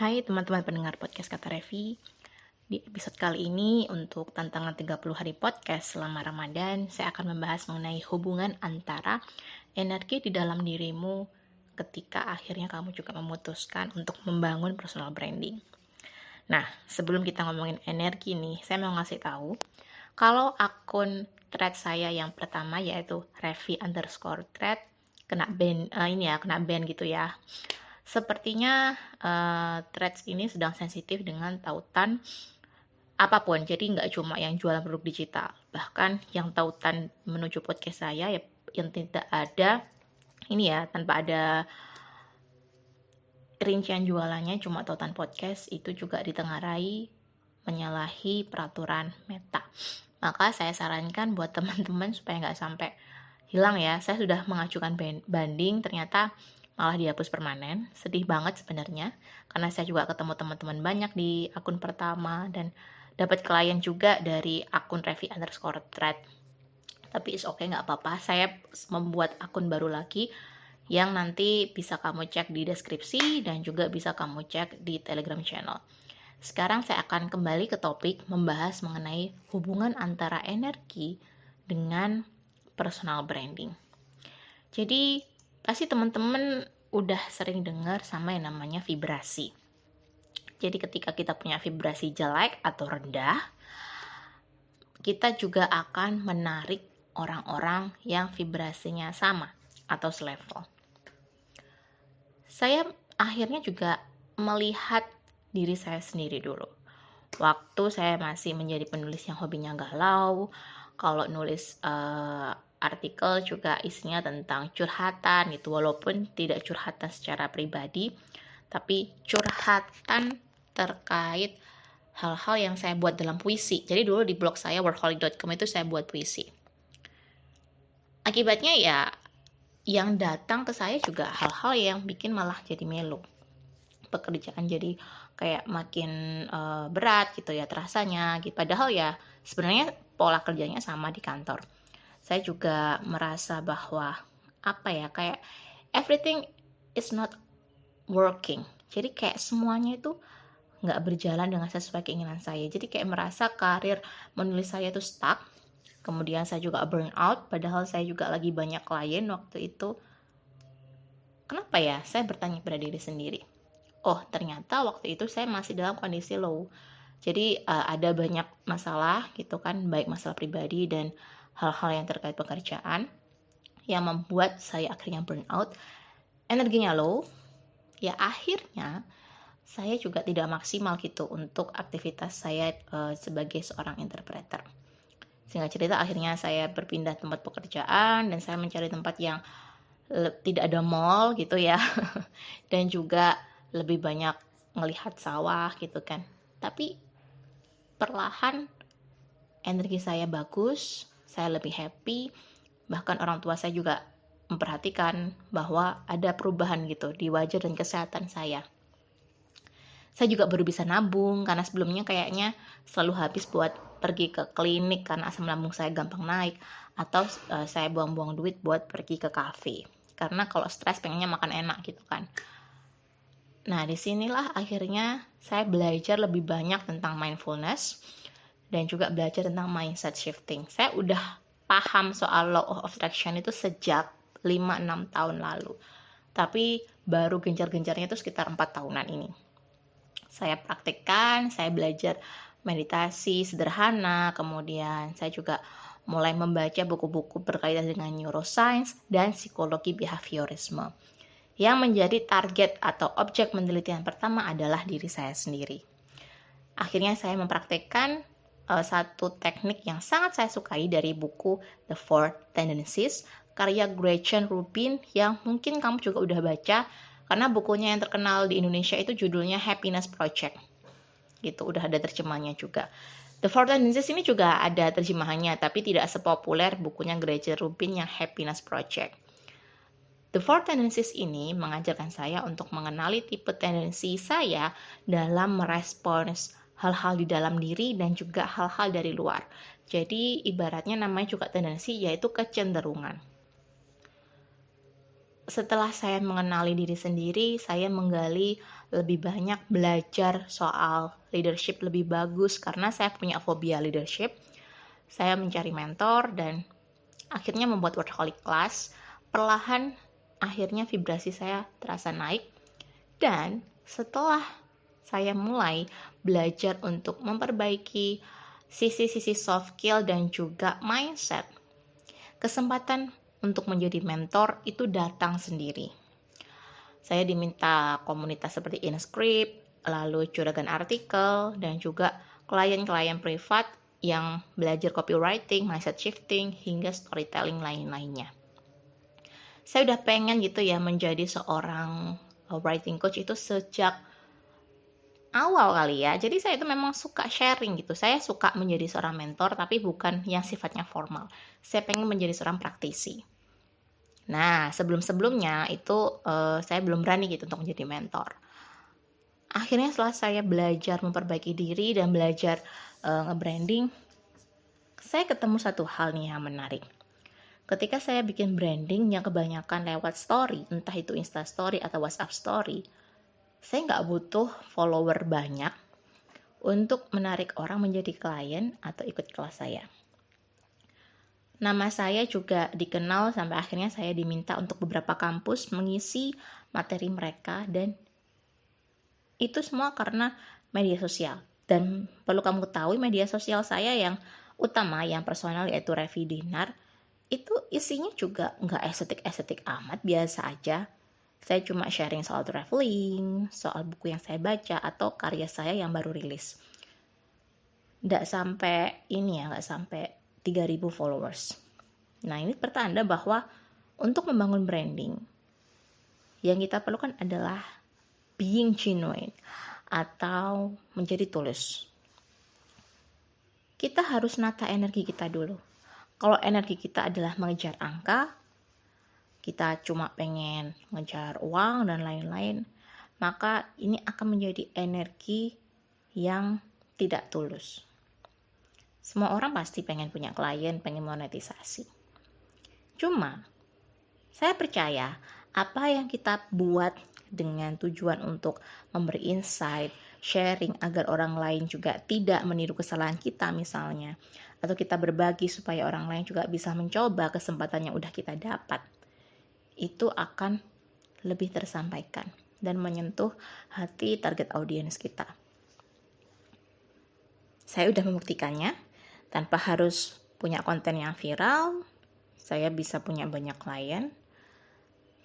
Hai teman-teman pendengar podcast Kata Revi. Di episode kali ini untuk tantangan 30 hari podcast selama Ramadan, saya akan membahas mengenai hubungan antara energi di dalam dirimu ketika akhirnya kamu juga memutuskan untuk membangun personal branding. Nah, sebelum kita ngomongin energi nih, saya mau ngasih tahu kalau akun thread saya yang pertama yaitu Revi_thread kena ban gitu ya. Sepertinya threads ini sedang sensitif dengan tautan apapun, jadi nggak cuma yang jualan produk digital, bahkan yang tautan menuju podcast saya ya, yang tidak ada ini ya, tanpa ada rincian jualannya, cuma tautan podcast, itu juga ditengarai menyalahi peraturan Meta. Maka saya sarankan buat teman-teman supaya nggak sampai hilang ya. Saya sudah mengajukan banding, ternyata malah dihapus permanen. Sedih banget sebenarnya, karena saya juga ketemu teman-teman banyak di akun pertama dan dapat klien juga dari akun Revi_thread. Tapi is okay, nggak apa-apa. Saya membuat akun baru lagi yang nanti bisa kamu cek di deskripsi dan juga bisa kamu cek di Telegram channel. Sekarang saya akan kembali ke topik membahas mengenai hubungan antara energi dengan personal branding. Jadi pasti teman-teman udah sering dengar sama yang namanya vibrasi. Jadi ketika kita punya vibrasi jelek atau rendah, kita juga akan menarik orang-orang yang vibrasinya sama atau selevel. Saya akhirnya juga melihat diri saya sendiri dulu. Waktu saya masih menjadi penulis yang hobinya galau, kalau nulis artikel juga isinya tentang curhatan gitu, walaupun tidak curhatan secara pribadi, tapi curhatan terkait hal-hal yang saya buat dalam puisi. Jadi dulu di blog saya workaholic.com itu saya buat puisi. Akibatnya ya yang datang ke saya juga hal-hal yang bikin malah jadi melo. Pekerjaan jadi kayak makin berat gitu ya terasanya gitu. Padahal ya sebenarnya pola kerjanya sama di kantor. Saya juga merasa bahwa kayak everything is not working. Jadi kayak semuanya itu nggak berjalan dengan sesuai keinginan saya. Jadi kayak merasa karir menulis saya itu stuck. Kemudian saya juga burn out, padahal saya juga lagi banyak klien waktu itu. Kenapa ya? Saya bertanya pada diri sendiri. Oh, ternyata waktu itu saya masih dalam kondisi low. Jadi ada banyak masalah gitu kan, baik masalah pribadi dan hal-hal yang terkait pekerjaan yang membuat saya akhirnya burn out, energinya low. Ya akhirnya saya juga tidak maksimal gitu untuk aktivitas saya sebagai seorang interpreter. Singkat cerita akhirnya saya berpindah tempat pekerjaan dan saya mencari tempat yang tidak ada mall gitu ya. Dan juga lebih banyak melihat sawah gitu kan. Tapi perlahan energi saya bagus, saya lebih happy, bahkan orang tua saya juga memperhatikan bahwa ada perubahan gitu di wajah dan kesehatan saya. Saya juga baru bisa nabung karena sebelumnya kayaknya selalu habis buat pergi ke klinik karena asam lambung saya gampang naik, atau saya buang-buang duit buat pergi ke kafe karena kalau stres pengennya makan enak gitu kan. Nah, disinilah akhirnya saya belajar lebih banyak tentang mindfulness dan juga belajar tentang mindset shifting. Saya udah paham soal law of attraction itu sejak 5-6 tahun lalu. Tapi baru gencar-gencarnya itu sekitar 4 tahunan ini. Saya praktekkan, saya belajar meditasi sederhana, kemudian saya juga mulai membaca buku-buku berkaitan dengan neuroscience dan psikologi behaviorisme. Yang menjadi target atau objek penelitian pertama adalah diri saya sendiri. Akhirnya saya mempraktekkan satu teknik yang sangat saya sukai dari buku The Four Tendencies karya Gretchen Rubin yang mungkin kamu juga udah baca karena bukunya yang terkenal di Indonesia itu judulnya Happiness Project. Gitu, udah ada terjemahannya juga. The Four Tendencies ini juga ada terjemahannya tapi tidak sepopuler bukunya Gretchen Rubin yang Happiness Project. The Four Tendencies ini mengajarkan saya untuk mengenali tipe tendensi saya dalam merespons hal-hal di dalam diri dan juga hal-hal dari luar. Jadi ibaratnya namanya juga tendensi, yaitu kecenderungan. setelah saya mengenali diri sendiri, saya menggali lebih banyak belajar soal leadership lebih bagus karena saya punya fobia leadership. Saya mencari mentor dan akhirnya membuat workaholic class. Perlahan akhirnya vibrasi saya terasa naik, dan setelah saya mulai belajar untuk memperbaiki sisi-sisi soft skill dan juga mindset, kesempatan untuk menjadi mentor itu datang sendiri. Saya diminta komunitas seperti InScript, lalu curagan artikel, dan juga klien-klien privat yang belajar copywriting, mindset shifting, hingga storytelling lain-lainnya. Saya udah pengen gitu ya menjadi seorang writing coach itu sejak awal kali ya. Jadi saya itu memang suka sharing gitu. Saya suka menjadi seorang mentor, tapi bukan yang sifatnya formal. Saya pengen menjadi seorang praktisi. Nah, sebelum-sebelumnya itu saya belum berani gitu untuk menjadi mentor. Akhirnya setelah saya belajar memperbaiki diri dan belajar nge-branding, saya ketemu satu hal nih yang menarik. Ketika saya bikin branding yang kebanyakan lewat story, entah itu Insta Story atau WhatsApp Story, saya nggak butuh follower banyak untuk menarik orang menjadi klien atau ikut kelas saya. Nama saya juga dikenal sampai akhirnya saya diminta untuk beberapa kampus mengisi materi mereka, dan itu semua karena media sosial. Dan perlu kamu ketahui, media sosial saya yang utama, yang personal, yaitu Revi Dinar, itu isinya juga nggak estetik-estetik amat, biasa aja. Saya cuma sharing soal traveling, soal buku yang saya baca, atau karya saya yang baru rilis. Nggak sampai ini ya, nggak sampai 3.000 followers. Nah, ini pertanda bahwa untuk membangun branding, yang kita perlukan adalah being genuine atau menjadi tulus. Kita harus nata energi kita dulu. Kalau energi kita adalah mengejar angka, kita cuma pengen mengejar uang dan lain-lain, maka ini akan menjadi energi yang tidak tulus. Semua orang pasti pengen punya klien, pengen monetisasi. Cuma, saya percaya apa yang kita buat dengan tujuan untuk memberi insight, sharing agar orang lain juga tidak meniru kesalahan kita misalnya, atau kita berbagi supaya orang lain juga bisa mencoba kesempatan yang udah kita dapat, itu akan lebih tersampaikan dan menyentuh hati target audiens kita. Saya udah membuktikannya, tanpa harus punya konten yang viral, saya bisa punya banyak klien.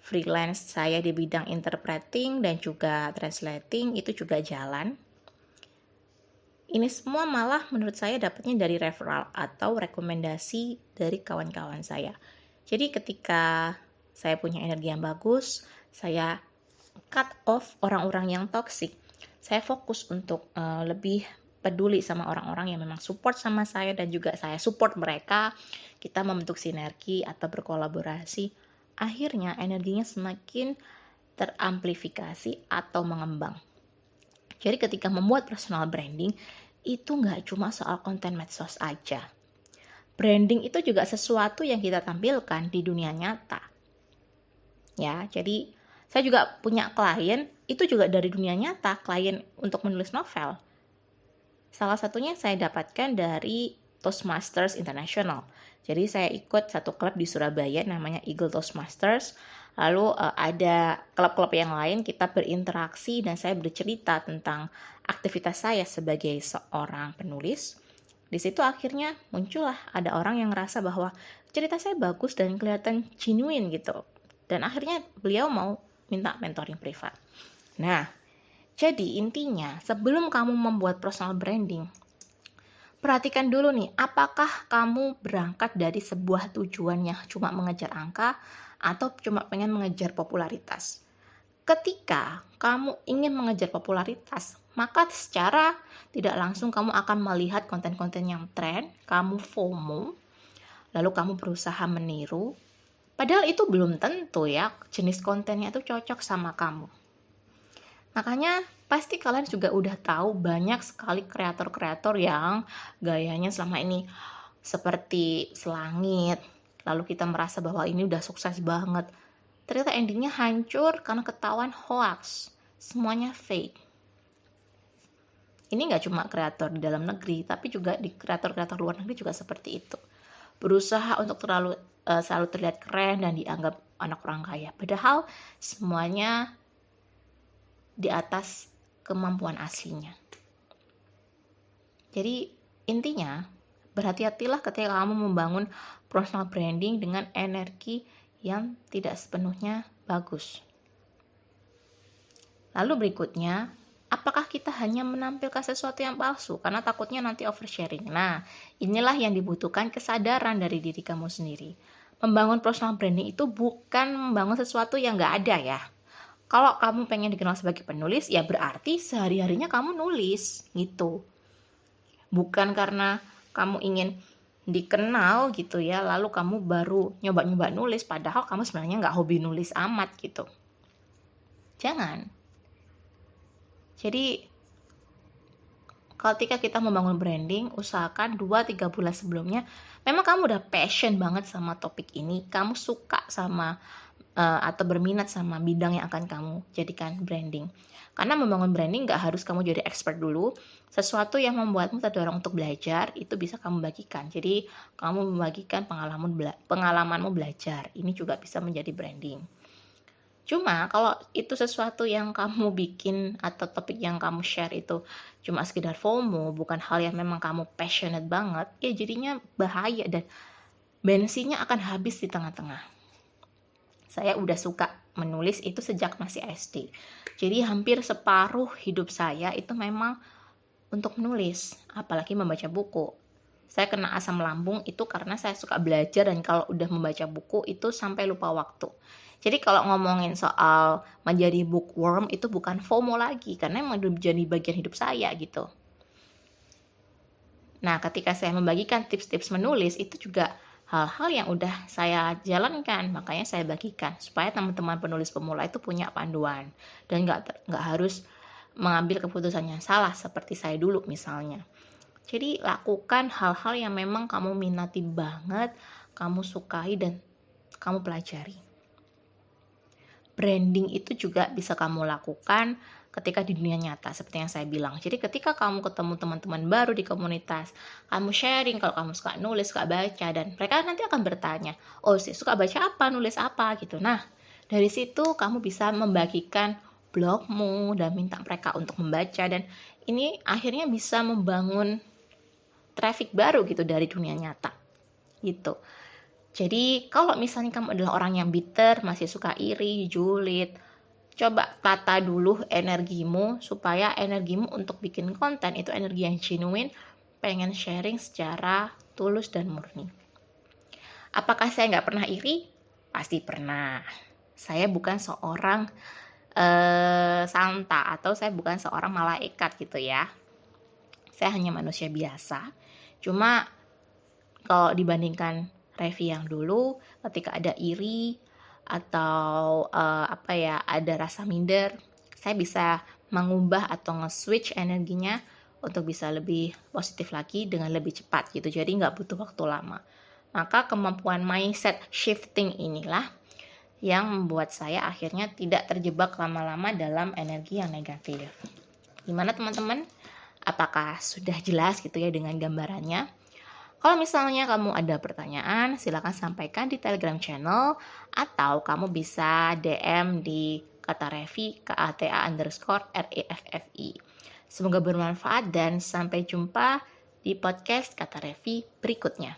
Freelance saya di bidang interpreting dan juga translating itu juga jalan. Ini semua malah menurut saya dapatnya dari referral atau rekomendasi dari kawan-kawan saya. Jadi ketika saya punya energi yang bagus, saya cut off orang-orang yang toxic. Saya fokus untuk lebih peduli sama orang-orang yang memang support sama saya dan juga saya support mereka. Kita membentuk sinergi atau berkolaborasi. Akhirnya energinya semakin teramplifikasi atau mengembang. Jadi ketika membuat personal branding, itu nggak cuma soal konten medsos aja. Branding itu juga sesuatu yang kita tampilkan di dunia nyata. Ya, jadi saya juga punya klien, itu juga dari dunia nyata, klien untuk menulis novel. Salah satunya saya dapatkan dari Toastmasters International. Jadi saya ikut satu klub di Surabaya namanya Eagle Toastmasters. Lalu ada klub-klub yang lain, kita berinteraksi dan saya bercerita tentang aktivitas saya sebagai seorang penulis. Di situ akhirnya muncullah ada orang yang ngerasa bahwa cerita saya bagus dan kelihatan genuine gitu. Dan akhirnya beliau mau minta mentoring privat. Nah, jadi intinya sebelum kamu membuat personal branding, perhatikan dulu nih, apakah kamu berangkat dari sebuah tujuan yang cuma mengejar angka atau cuma pengen mengejar popularitas. Ketika kamu ingin mengejar popularitas, maka secara tidak langsung kamu akan melihat konten-konten yang tren, kamu FOMO, lalu kamu berusaha meniru, padahal itu belum tentu ya jenis kontennya itu cocok sama kamu. Makanya pasti kalian juga udah tahu banyak sekali kreator-kreator yang gayanya selama ini seperti selangit, lalu kita merasa bahwa ini udah sukses banget. ternyata endingnya hancur karena ketahuan hoax, semuanya fake. Ini nggak cuma kreator di dalam negeri, tapi juga di kreator-kreator luar negeri juga seperti itu. Berusaha untuk selalu terlihat keren dan dianggap anak orang kaya. Padahal semuanya di atas kemampuan aslinya. Jadi intinya, berhati-hatilah ketika kamu membangun personal branding dengan energi yang tidak sepenuhnya bagus. Lalu berikutnya, apakah kita hanya menampilkan sesuatu yang palsu karena takutnya nanti oversharing? Nah, inilah yang dibutuhkan kesadaran dari diri kamu sendiri. Membangun personal branding itu bukan membangun sesuatu yang nggak ada ya. Kalau kamu pengen dikenal sebagai penulis, ya berarti sehari-harinya kamu nulis gitu. Bukan karena kamu ingin dikenal gitu ya, lalu kamu baru nyoba-nyoba nulis, padahal kamu sebenarnya nggak hobi nulis amat gitu. Jangan. Jadi ketika kita membangun branding, usahakan 2-3 bulan sebelumnya memang kamu udah passion banget sama topik ini, kamu suka sama atau berminat sama bidang yang akan kamu jadikan branding. Karena membangun branding gak harus kamu jadi expert dulu. Sesuatu yang membuatmu terdorong untuk belajar itu bisa kamu bagikan. Jadi kamu membagikan pengalamanmu belajar. Ini juga bisa menjadi branding. Cuma kalau itu sesuatu yang kamu bikin atau topik yang kamu share itu cuma sekedar FOMO, bukan hal yang memang kamu passionate banget, ya jadinya bahaya dan bensinnya akan habis di tengah-tengah. Saya udah suka menulis itu sejak masih SD. Jadi hampir separuh hidup saya itu memang untuk menulis, apalagi membaca buku. Saya kena asam lambung itu karena saya suka belajar dan kalau udah membaca buku itu sampai lupa waktu. Jadi kalau ngomongin soal menjadi bookworm itu bukan FOMO lagi, karena emang jadi bagian hidup saya gitu. Nah, ketika saya membagikan tips-tips menulis, itu juga hal-hal yang udah saya jalankan, makanya saya bagikan supaya teman-teman penulis pemula itu punya panduan dan nggak harus mengambil keputusan yang salah seperti saya dulu misalnya. Jadi lakukan hal-hal yang memang kamu minati banget, kamu sukai dan kamu pelajari. Branding itu juga bisa kamu lakukan ketika di dunia nyata, seperti yang saya bilang. Jadi ketika kamu ketemu teman-teman baru di komunitas, kamu sharing kalau kamu suka nulis, suka baca, dan mereka nanti akan bertanya, oh sih suka baca apa, nulis apa gitu. Nah, dari situ kamu bisa membagikan blogmu dan minta mereka untuk membaca, dan ini akhirnya bisa membangun traffic baru gitu dari dunia nyata gitu. Jadi kalau misalnya kamu adalah orang yang bitter, masih suka iri, julid, coba tata dulu energimu supaya energimu untuk bikin konten itu energi yang genuine, pengen sharing secara tulus dan murni. Apakah saya nggak pernah iri? Pasti pernah. Saya bukan seorang santa atau saya bukan seorang malaikat gitu ya. Saya hanya manusia biasa. Cuma kalau dibandingkan Revi yang dulu, ketika ada iri atau ada rasa minder, saya bisa mengubah atau nge-switch energinya untuk bisa lebih positif lagi dengan lebih cepat gitu. Jadi nggak butuh waktu lama. Maka kemampuan mindset shifting inilah yang membuat saya akhirnya tidak terjebak lama-lama dalam energi yang negatif. Gimana teman-teman? Apakah sudah jelas gitu ya dengan gambarannya? Kalau misalnya kamu ada pertanyaan, silakan sampaikan di Telegram channel atau kamu bisa DM di kata Revi, KATA_REFFI. Semoga bermanfaat dan sampai jumpa di podcast Kata Revi berikutnya.